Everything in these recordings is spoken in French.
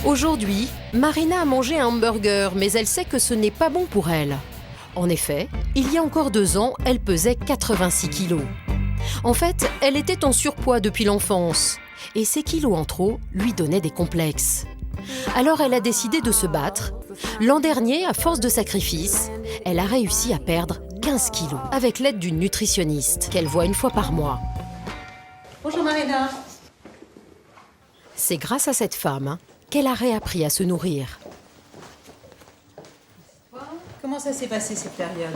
Aujourd'hui, Marina a mangé un hamburger, mais elle sait que ce n'est pas bon pour elle. En effet, il y a encore 2 ans, elle pesait 86 kilos. En fait, elle était en surpoids depuis l'enfance. Et ces kilos en trop lui donnaient des complexes. Alors elle a décidé de se battre. L'an dernier, à force de sacrifices, elle a réussi à perdre 15 kilos avec l'aide d'une nutritionniste qu'elle voit 1 fois par mois. Bonjour Marina. C'est grâce à cette femme qu'elle a réappris à se nourrir. Comment ça s'est passé cette période?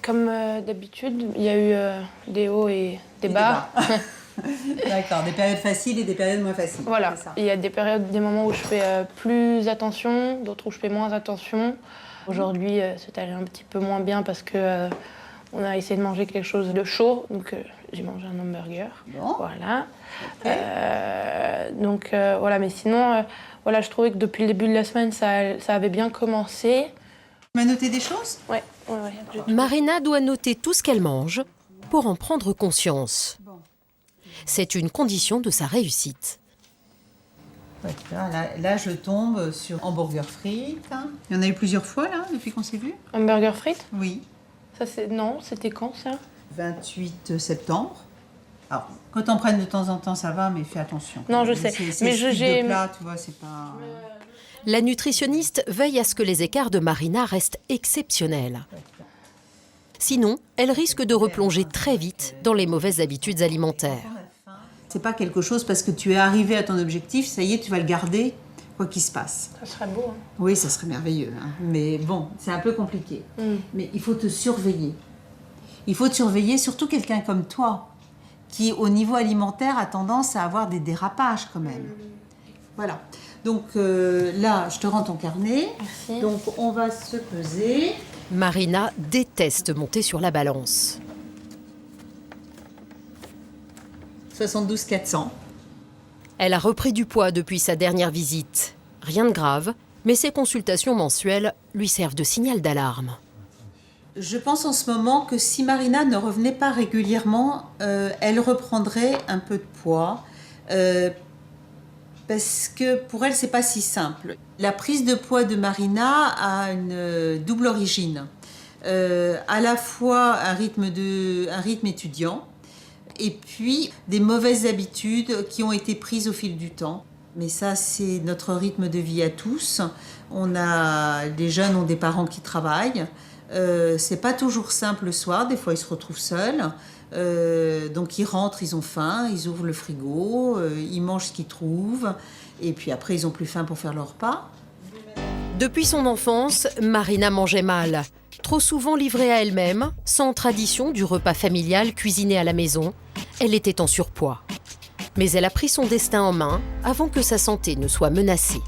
Comme d'habitude, il y a eu des hauts et des bas. D'accord, des périodes faciles et des périodes moins faciles. Voilà, il y a des périodes, des moments où je fais plus attention, d'autres où je fais moins attention. Aujourd'hui, c'est allé un petit peu moins bien parce que on a essayé de manger quelque chose de chaud, donc j'ai mangé un hamburger. Bon. Voilà. Okay. Voilà, mais sinon, voilà, je trouvais que depuis le début de la semaine, ça avait bien commencé. Tu m'as noté des choses? Ouais. Marina doit noter tout ce qu'elle mange pour en prendre conscience. C'est une condition de sa réussite. Ouais, là, je tombe sur hamburger frites. Il y en a eu plusieurs fois, là, depuis qu'on s'est vu? Hamburger frites? Oui. Non, c'était quand, ça? 28 septembre. Alors, quand on prenne de temps en temps, ça va, mais fais attention. Non, je sais. Mais j'ai... de plat, tu vois, c'est pas... La nutritionniste veille à ce que les écarts de Marina restent exceptionnels. Sinon, elle risque de replonger très vite dans les mauvaises habitudes alimentaires. C'est pas quelque chose parce que tu es arrivé à ton objectif, ça y est, tu vas le garder, quoi qu'il se passe. Ça serait beau, hein. Oui, ça serait merveilleux, hein. Mais bon, c'est un peu compliqué. Mais il faut te surveiller. Il faut te surveiller, surtout quelqu'un comme toi, qui, au niveau alimentaire, a tendance à avoir des dérapages quand même. Voilà. Donc là, je te rends ton carnet. Merci. Donc on va se peser. Marina déteste monter sur la balance. 72 400. Elle a repris du poids depuis sa dernière visite. Rien de grave, mais ses consultations mensuelles lui servent de signal d'alarme. Je pense en ce moment que si Marina ne revenait pas régulièrement, elle reprendrait un peu de poids. Parce que pour elle, c'est pas si simple. La prise de poids de Marina a une double origine. À la fois un rythme étudiant, et puis des mauvaises habitudes qui ont été prises au fil du temps. Mais ça, c'est notre rythme de vie à tous. Les jeunes ont des parents qui travaillent. C'est pas toujours simple le soir, des fois ils se retrouvent seuls. Donc ils rentrent, ils ont faim, ils ouvrent le frigo, ils mangent ce qu'ils trouvent. Et puis après, ils ont plus faim pour faire leur repas. Depuis son enfance, Marina mangeait mal. Trop souvent livrée à elle-même, sans tradition du repas familial cuisiné à la maison, elle était en surpoids. Mais elle a pris son destin en main avant que sa santé ne soit menacée.